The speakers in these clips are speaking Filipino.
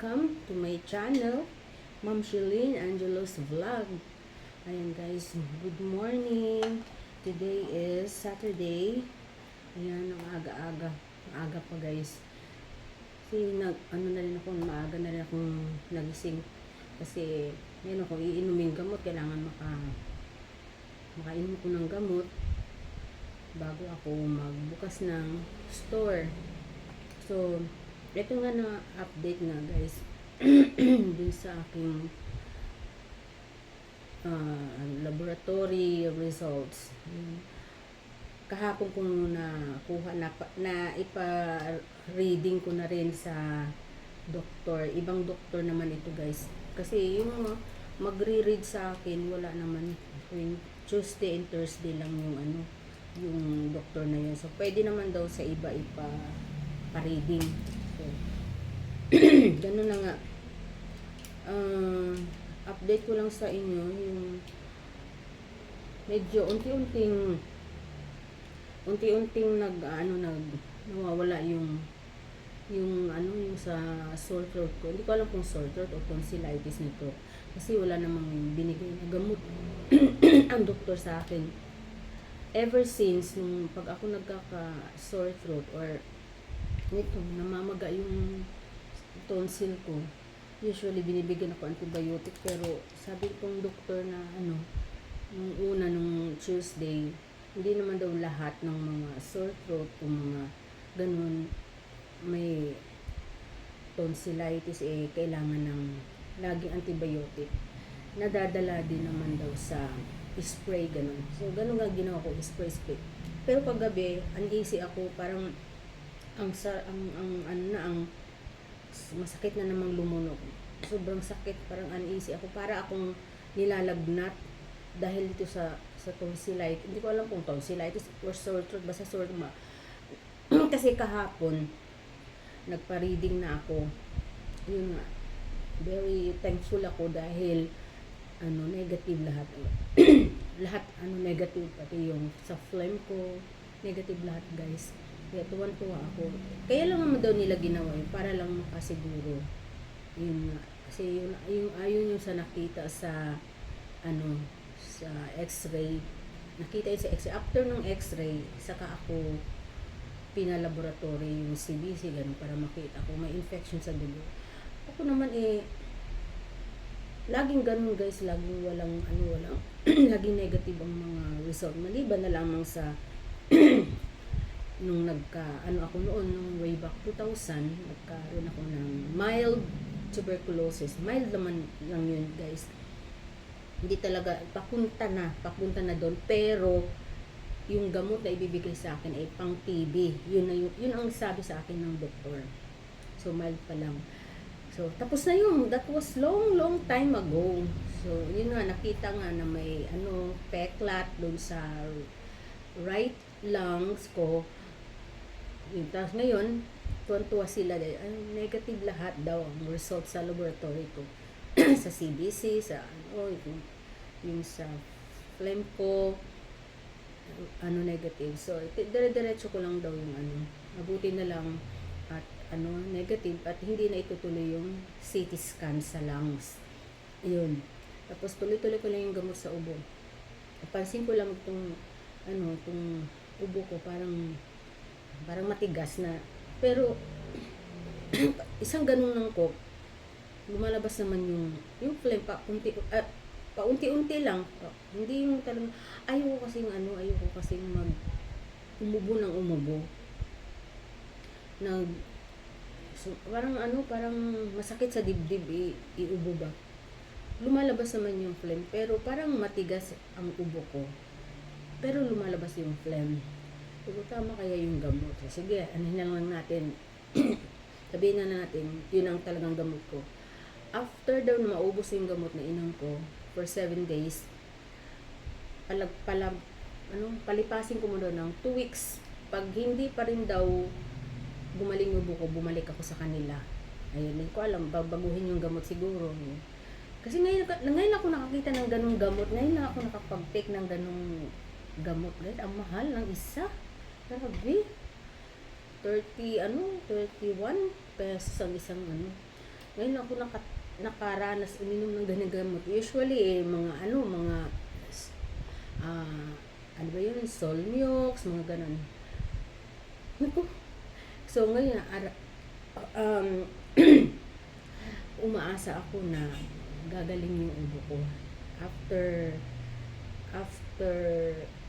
welcome to my channel, Ma'am Shelene Angelos Vlog. Ayan guys, good morning. Today is Saturday. Ayan, ang aga-aga. Maaga pa guys. Kasi na rin ako, maaga na rin akong nagising. Kasi, yan ako, iinumin gamot. Kailangan makainom ko ng gamot bago ako magbukas ng store. So, ito nga na update na guys dun sa aking laboratory results. Kahapon ko nakuha na ipa-reading ko na rin sa doktor. Ibang doktor naman ito guys. Kasi yung magre-read sa akin, wala naman. Tuesday and Thursday lang yung doktor na yun. So, pwede naman daw sa iba pa-reading. So, ganun na nga. Update ko lang sa inyo yung medyo unti-unting nawawala yung sa sore throat ko. Hindi ko alam kung sore throat o tonsillitis nito. Kasi wala namang binigay na gamot ang doktor sa akin. Ever since nung pag ako nagkaka-sore throat or nito, namamaga yung tonsil ko, usually binibigyan ako antibiotic, pero sabi kong doktor na nung Tuesday, hindi naman daw lahat ng mga sore throat o mga ganun may tonsillitis kailangan ng laging antibiotic. Nadadala din naman daw sa spray ganun. So ganun nga ginawa ko, spray. Pero paggabi, uneasy ako, parang masakit na namang lumunog. Sobrang sakit, parang uneasy ako. Para akong nilalagnat dahil dito sa tonsillitis. Hindi ko alam kung tonsillitis or sore throat, basta sore throat. Kasi kahapon, nagpa-reading na ako. Yun nga, very thankful ako dahil negative lahat. Lahat negative, pati yung sa phlegm ko, negative lahat guys. Kaya tuwan-tuwa ako. Kaya lang naman daw nila ginawa yun, para lang makasiguro. Yun nga. Kasi yung ayon yung sa nakita sa sa x-ray. Nakita yun sa x-ray. After ng x-ray, saka ako pinalaboratory yung CBC ganun, para makita ko may infection sa dugo. Ako naman laging ganun guys, laging walang laging negative ang mga result. Maliban na lamang sa nung ako noon, nung way back 2000, nagkaroon ako ng mild tuberculosis. Mild naman lang yun guys. Hindi talaga, papunta na doon. Pero, yung gamot na ibibigay sa akin ay pang TB. Yun ang sabi sa akin ng doktor. So, mild pa lang. So, tapos na yun. That was long time ago. So, yun nga, nakita nga na may peklat doon sa right lungs ko. Tapos ngayon, tuwan-tuwa sila dahil negative lahat daw ang result sa laboratory ko. Sa CBC, sa yung sa phlegm ko, negative. So, dire-diretso ko lang daw yung mabuti na lang at negative at hindi na itutuloy yung CT scan sa lungs. Yun. Tapos tuloy-tuloy ko lang yung gamot sa ubo. Napansin ko lang itong ubo ko parang matigas na. Pero isang ganun lang ko, lumalabas naman yung phlegm paunti-unti lang. Hindi yung talagang ayoko kasing umubo ng umubo. Parang masakit sa dibdib iubo ba. Lumalabas naman yung phlegm, pero parang matigas ang ubo ko. Pero lumalabas yung phlegm. So, tama kaya yung gamot. So, sige, na lang natin. Sabihin na natin, yun ang talagang gamot ko. After daw na maubos yung gamot na inom ko, for 7 days, palipasin ko muna ng 2 weeks. Pag hindi pa rin daw gumaling yung ubo ko, bumalik ako sa kanila. Ayun, hindi ko alam, babaguhin yung gamot siguro. Kasi ngayon ako nakakita ng ganung gamot. Ngayon na ako nakapag-take ng ganung gamot. Guys, ang mahal ng isa. Grabe. 31 pesos ang isang Ngayon ako nakaranas uminom ng ganang gamot. Usually, mga ah, ano ba yun, Solmiox, mga ganon. Naku. So, ngayon, um, umaasa ako na gagaling yung ubo ko. After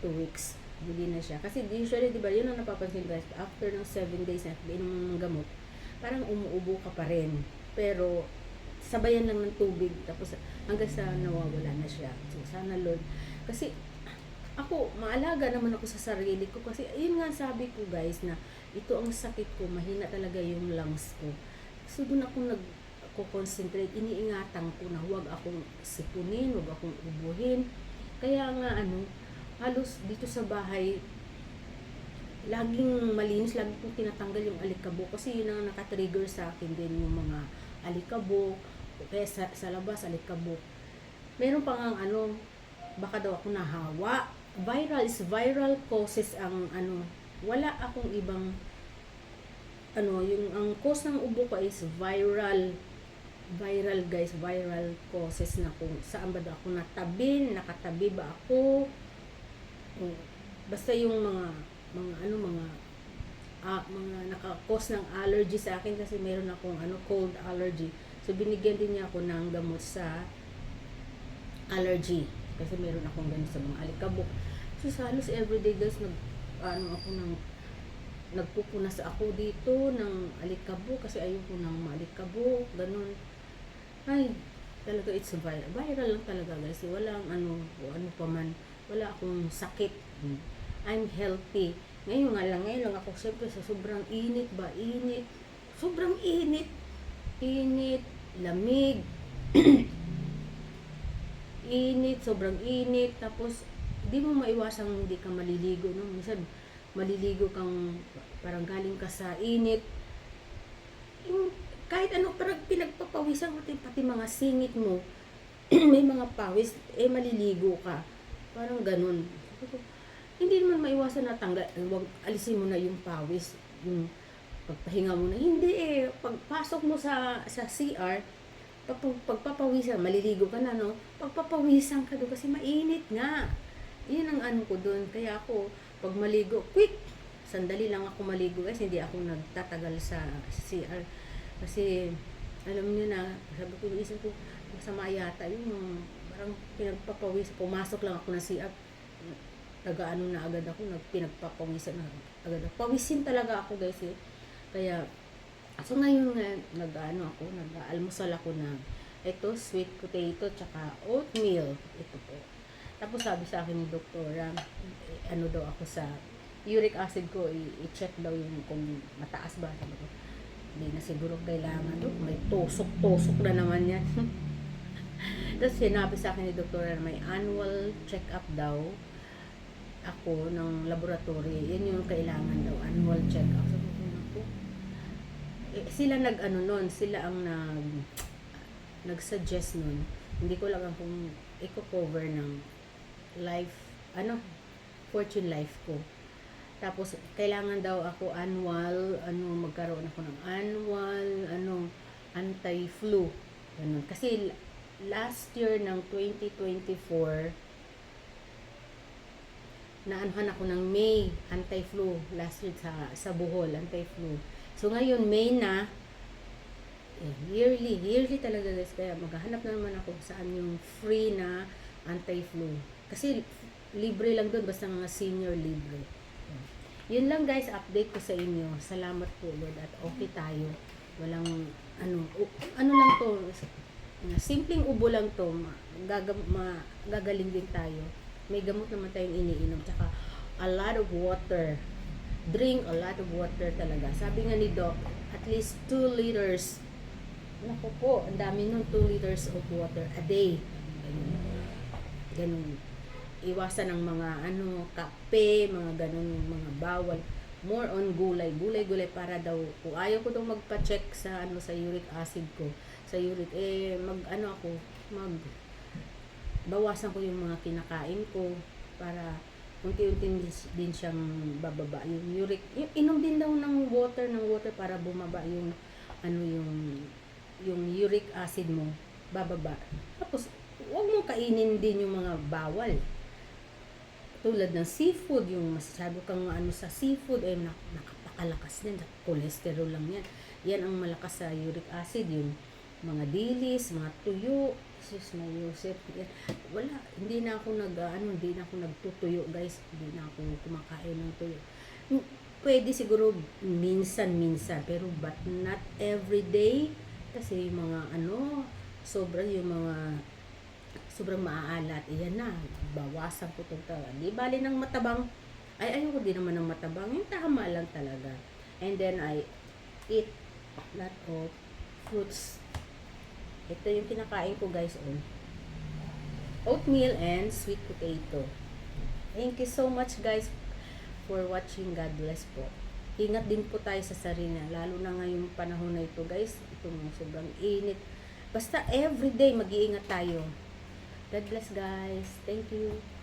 2 weeks, hindi na siya. Kasi usually, di ba, yun ang napapansin guys, after ng 7 days na inom ng gamot, parang umuubo ka pa rin. Pero, sabayan lang ng tubig, tapos hanggang sa nawawala na siya. So, sana Lord. Kasi, ako, maalaga naman ako sa sarili ko. Kasi, yun nga sabi ko guys, na ito ang sakit ko, mahina talaga yung lungs ko. So, doon ako concentrate, iniingatan ko na huwag akong sipunin, huwag akong ubuhin. Kaya nga halos dito sa bahay, laging malinis, lagi kong tinatanggal yung alikabok kasi yun ang nakatrigger sa akin din, yung mga alikabok, kaya sa labas alikabok. Meron pa nga baka daw ako nahawa. Viral causes ang wala akong ibang yung ang cause ng ubo ko is viral guys, viral causes na kung saan ba ako nakatabi ba ako, basta yung mga naka-cause ng allergy sa akin kasi meron akong cold allergy. So binigyan din niya ako ng gamot sa allergy kasi meron akong ganun sa mga alikabok. So halos everyday guys nagpupunas ako dito ng alikabok kasi ayoko ng maalikabok, ganun. Ay, talaga it's viral lang talaga guys. Walang ano pa man. Wala akong sakit. I'm healthy. Ngayon lang ako siyempre sa sobrang init ba? Sobrang init. Lamig. Sobrang init. Tapos, di mo maiwasang hindi ka maliligo. No? Minsan, maliligo kang parang galing ka sa init. Kahit parang pinagpapawisan mo pati mga singit mo, may mga pawis, maliligo ka. Parang ganun. Hindi naman maiwasan na wag alisin mo na yung pawis, yung pagpahinga mo na. Hindi pagpasok mo sa CR, pagpapawisan, maliligo ka na, no? Pagpapawisan ka doon kasi mainit nga. Yun ang ko doon. Kaya ako, pag maligo, quick! Sandali lang ako maligo guys, hindi ako nagtatagal sa CR. Kasi, alam niyo na, sabi ko, isip ko, masama yata yung parang pinagpapawis. Pumasok lang ako ng CR, na agad ako, pinagpapawisan na agad ako. Pawisin talaga ako guys eh. Kaya, so ngayon nag-almusal ako na ito, sweet potato, tsaka oatmeal. Ito po. Tapos sabi sa akin ni doktora, daw ako sa uric acid ko, i-check daw yung kung mataas ba. Sabi ko, hindi na siguro kailangan doon. May tusok na naman yan. Tapos sinabi sa akin ni doktora na may annual check-up daw ako ng laboratory. Yan yung kailangan daw, annual check-up. Sabi ko, sila sila ang nag-suggest nun. Hindi ko lang kung i-cover ng Fortune Life ko. Tapos, kailangan daw ako magkaroon ako ng annual, anti-flu. Ganun. Kasi, last year ng 2024, naanuhan ako ng May, anti-flu. Last year sa Bohol, anti-flu. So, ngayon, May na, yearly talaga guys. Kaya, maghahanap na naman ako saan yung free na anti-flu. Kasi, libre lang doon, basta mga senior libre. Yun lang guys, update ko sa inyo. Salamat po Lord at okay tayo. Walang lang to. Simpleng ubo lang to. Gagaling din tayo. May gamot naman tayong iniinom. Tsaka a lot of water. Drink a lot of water talaga. Sabi nga ni Doc, at least 2 liters. Naku po, ang dami nun, 2 liters of water a day. Ganun. Iwasan ng mga kape, mga ganun, mga bawal. More on gulay para daw, kung ayaw ko daw magpa-check sa sa uric acid ko, sa uric, bawasan ko yung mga kinakain ko para unti-unti din siyang bababa yung uric. Inom din daw ng water para bumaba yung yung uric acid mo bababa. Tapos, huwag mo kainin din yung mga bawal. Tulad ng seafood, yung masyado kang ano sa seafood, ay nakapakalakas yan. Cholesterol lang yan. Yan ang malakas sa uric acid, yung mga dilis, mga tuyo. Sus, may Yosef. Yan. Wala, hindi na ako hindi na ako nagtutuyo, guys. Hindi na ako kumakain ng tuyo. Pwede siguro minsan-minsan, pero but not every day. Kasi yung mga sobrang maaalat, iyan na, bawasan ko itong tawa. Di bali ng matabang, ayoko din naman ng matabang, yung tama lang talaga. And then I eat a lot of fruits. Ito yung kinakain ko, guys, oatmeal and sweet potato. Thank you so much, guys, for watching. God bless po. Ingat din po tayo sa sarili, lalo na ngayong panahon na ito, guys. Itong sobrang init. Basta everyday mag-iingat tayo. God bless, guys. Thank you.